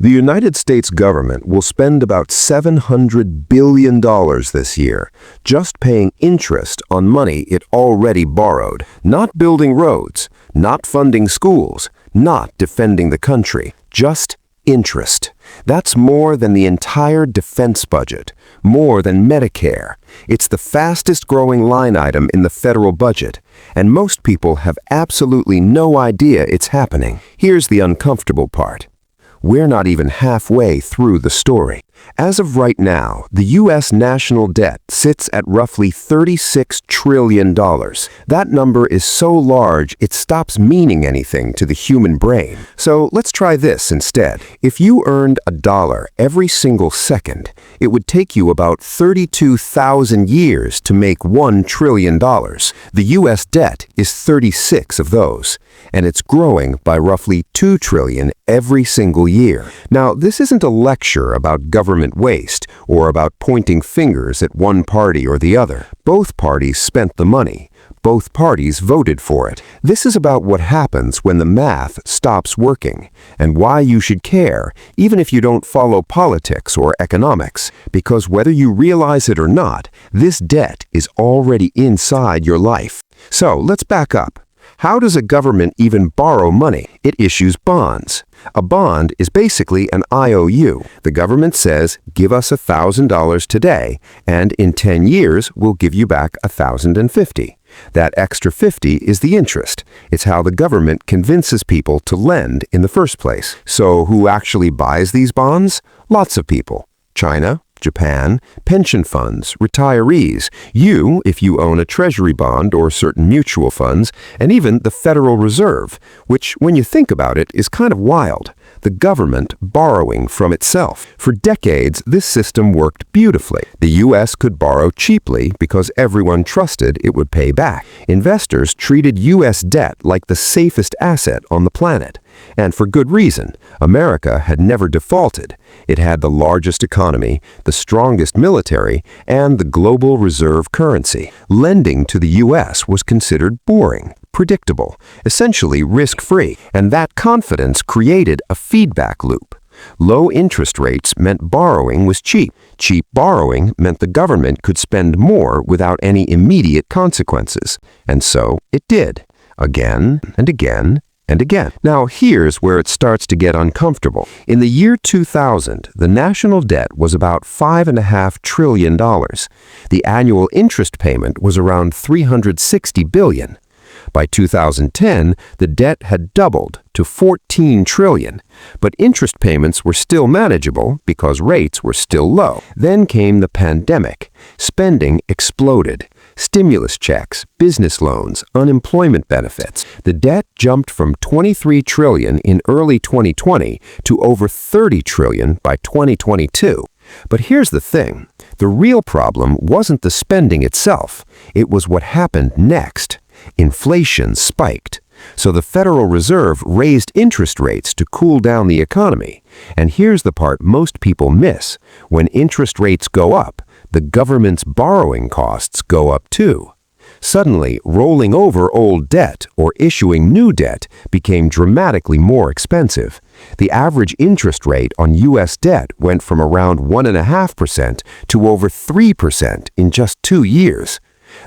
The United States government will spend about $700 billion this year just paying interest on money it already borrowed, not building roads, not funding schools, not defending the country, just interest. That's more than the entire defense budget, more than Medicare. It's the fastest growing line item in the federal budget, and most people have absolutely no idea it's happening. Here's the uncomfortable part. We're not even halfway through the story. As of right now, the U.S. national debt sits at roughly $36 trillion. That number is so large it stops meaning anything to the human brain. So let's try this instead. If you earned $1 every single second, it would take you about 32,000 years to make $1 trillion. The U.S. debt is 36 of those, and it's growing by roughly $2 trillion every single year. Now, this isn't a lecture about government waste or about pointing fingers at one party or the other. Both parties spent the money. Both parties voted for it. This is about what happens when the math stops working and why you should care, even if you don't follow politics or economics, because whether you realize it or not, this debt is already inside your life. So let's back up. How does a government even borrow money? It issues bonds. A bond is basically an IOU. The government says, give us $1,000 today, and in 10 years, we'll give you back $1,050. That extra 50 is the interest. It's how the government convinces people to lend in the first place. So who actually buys these bonds? Lots of people. China, Japan, pension funds, retirees, you if you own a Treasury bond or certain mutual funds, and even the Federal Reserve, which, when you think about it, is kind of wild. The government borrowing from itself. For decades, this system worked beautifully. The U.S. could borrow cheaply because everyone trusted it would pay back. Investors treated U.S. debt like the safest asset on the planet. And for good reason. America had never defaulted. It had the largest economy, the strongest military, and the global reserve currency. Lending to the U.S. was considered boring, predictable, essentially risk-free, and that confidence created a feedback loop. Low interest rates meant borrowing was cheap. Cheap borrowing meant the government could spend more without any immediate consequences. And so it did, again and again and again. Now here's where it starts to get uncomfortable. In the year 2000, the national debt was about $5.5 trillion. The annual interest payment was around $360 billion. By 2010, the debt had doubled to $14 trillion, but interest payments were still manageable because rates were still low. Then came the pandemic. Spending exploded. Stimulus checks, business loans, unemployment benefits. The debt jumped from $23 trillion in early 2020 to over $30 trillion by 2022. But here's the thing. The real problem wasn't the spending itself. It was what happened next. Inflation spiked. So the Federal Reserve raised interest rates to cool down the economy. And here's the part most people miss. When interest rates go up, the government's borrowing costs go up too. Suddenly, rolling over old debt or issuing new debt became dramatically more expensive. The average interest rate on U.S. debt went from around 1.5% to over 3% in just 2 years.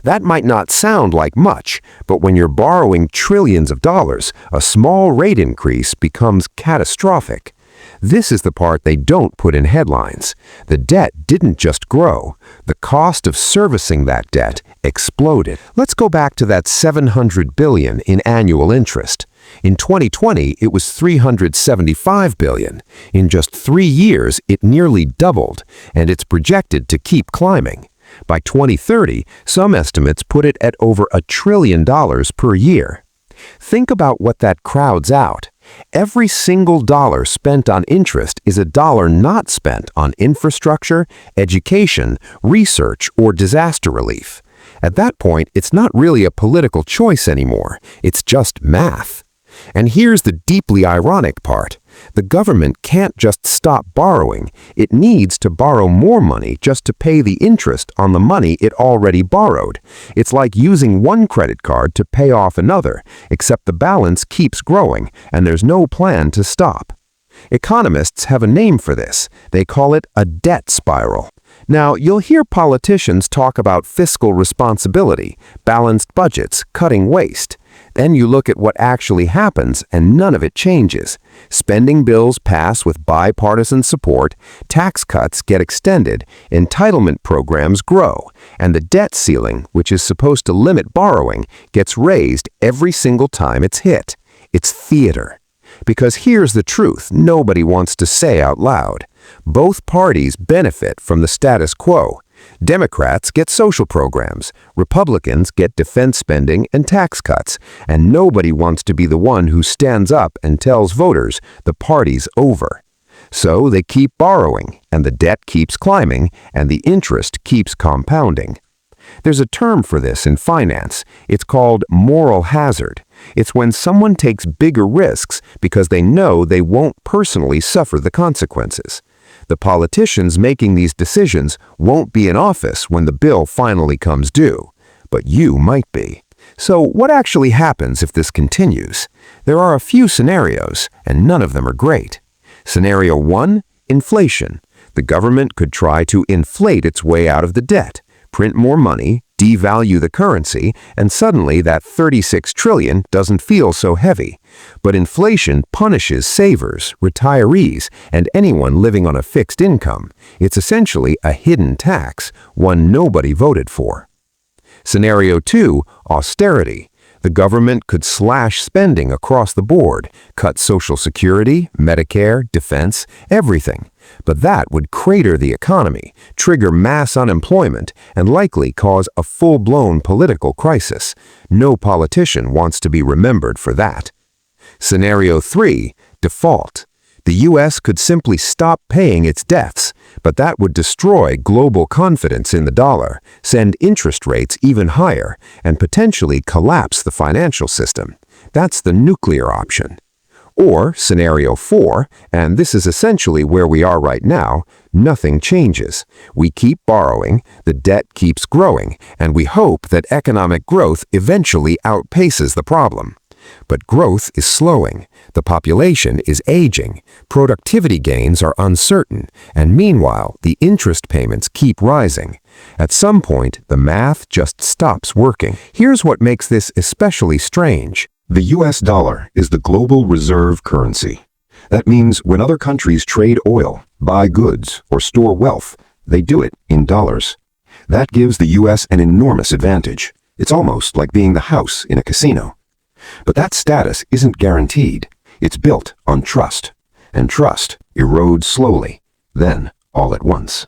That might not sound like much, but when you're borrowing trillions of dollars, a small rate increase becomes catastrophic. This is the part they don't put in headlines. The debt didn't just grow. The cost of servicing that debt exploded. Let's go back to that $700 billion in annual interest. In 2020, it was $375 billion. In just 3 years, it nearly doubled, and it's projected to keep climbing. By 2030, some estimates put it at over $1 trillion per year. Think about what that crowds out. Every single dollar spent on interest is a dollar not spent on infrastructure, education, research, or disaster relief. At that point, it's not really a political choice anymore. It's just math. And here's the deeply ironic part. The government can't just stop borrowing. It needs to borrow more money just to pay the interest on the money it already borrowed. It's like using one credit card to pay off another, except the balance keeps growing and there's no plan to stop. Economists have a name for this. They call it a debt spiral. Now, you'll hear politicians talk about fiscal responsibility, balanced budgets, cutting waste. Then you look at what actually happens, and none of it changes. Spending bills pass with bipartisan support, tax cuts get extended, entitlement programs grow, and the debt ceiling, which is supposed to limit borrowing, gets raised every single time it's hit. It's theater. Because here's the truth nobody wants to say out loud. Both parties benefit from the status quo. Democrats get social programs, Republicans get defense spending and tax cuts, and nobody wants to be the one who stands up and tells voters the party's over. So they keep borrowing, and the debt keeps climbing, and the interest keeps compounding. There's a term for this in finance. It's called moral hazard. It's when someone takes bigger risks because they know they won't personally suffer the consequences. The politicians making these decisions won't be in office when the bill finally comes due, but you might be. So what actually happens if this continues? There are a few scenarios, and none of them are great. Scenario 1, inflation. The government could try to inflate its way out of the debt, print more money, devalue the currency, and suddenly that $36 trillion doesn't feel so heavy. But inflation punishes savers, retirees, and anyone living on a fixed income. It's essentially a hidden tax, one nobody voted for. Scenario 2, austerity. The government could slash spending across the board, cut Social Security, Medicare, defense, everything. But that would crater the economy, trigger mass unemployment, and likely cause a full-blown political crisis. No politician wants to be remembered for that. Scenario 3, default. The U.S. could simply stop paying its debts, but that would destroy global confidence in the dollar, send interest rates even higher, and potentially collapse the financial system. That's the nuclear option. Or scenario 4, and this is essentially where we are right now, nothing changes. We keep borrowing, the debt keeps growing, and we hope that economic growth eventually outpaces the problem. But growth is slowing, the population is aging, productivity gains are uncertain, and meanwhile, the interest payments keep rising. At some point, the math just stops working. Here's what makes this especially strange. The US dollar is the global reserve currency. That means when other countries trade oil, buy goods, or store wealth, they do it in dollars. That gives the US an enormous advantage. It's almost like being the house in a casino. But that status isn't guaranteed. It's built on trust. And trust erodes slowly, then all at once.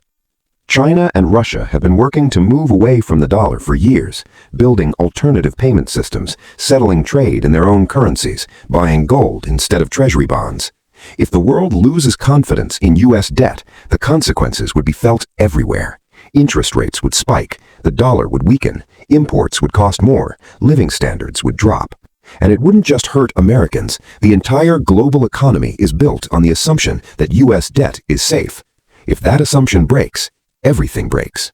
China and Russia have been working to move away from the dollar for years, building alternative payment systems, settling trade in their own currencies, buying gold instead of Treasury bonds. If the world loses confidence in U.S. debt, the consequences would be felt everywhere. Interest rates would spike, the dollar would weaken, imports would cost more, living standards would drop. And it wouldn't just hurt Americans. The entire global economy is built on the assumption that U.S. debt is safe. If that assumption breaks, everything breaks.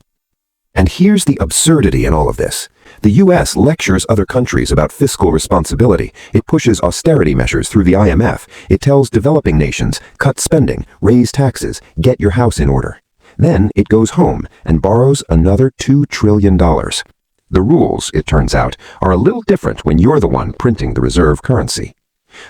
And here's the absurdity in all of this. The U.S. lectures other countries about fiscal responsibility. It pushes austerity measures through the IMF. It tells developing nations, cut spending, raise taxes, get your house in order. Then it goes home and borrows another $2 trillion. The rules, it turns out, are a little different when you're the one printing the reserve currency.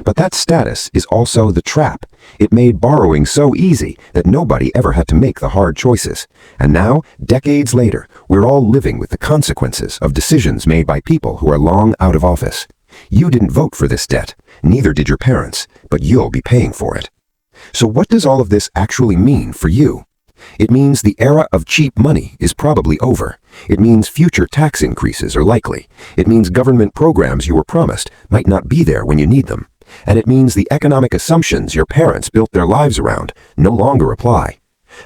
But that status is also the trap. It made borrowing so easy that nobody ever had to make the hard choices. And now, decades later, we're all living with the consequences of decisions made by people who are long out of office. You didn't vote for this debt, neither did your parents, but you'll be paying for it. So what does all of this actually mean for you? It means the era of cheap money is probably over. It means future tax increases are likely. It means government programs you were promised might not be there when you need them. And it means the economic assumptions your parents built their lives around no longer apply.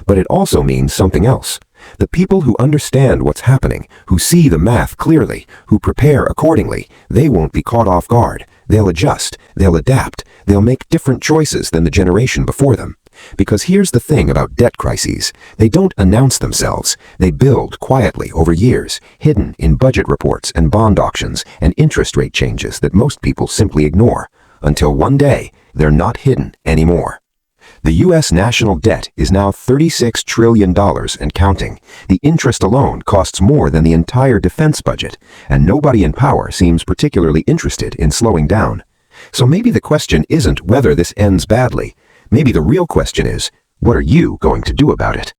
But it also means something else. The people who understand what's happening, who see the math clearly, who prepare accordingly, they won't be caught off guard. They'll adjust, they'll adapt, they'll make different choices than the generation before them. Because here's the thing about debt crises. They don't announce themselves. They build quietly over years, hidden in budget reports and bond auctions and interest rate changes that most people simply ignore. Until one day, they're not hidden anymore. The U.S. national debt is now $36 trillion and counting. The interest alone costs more than the entire defense budget, and nobody in power seems particularly interested in slowing down. So maybe the question isn't whether this ends badly. Maybe the real question is, what are you going to do about it?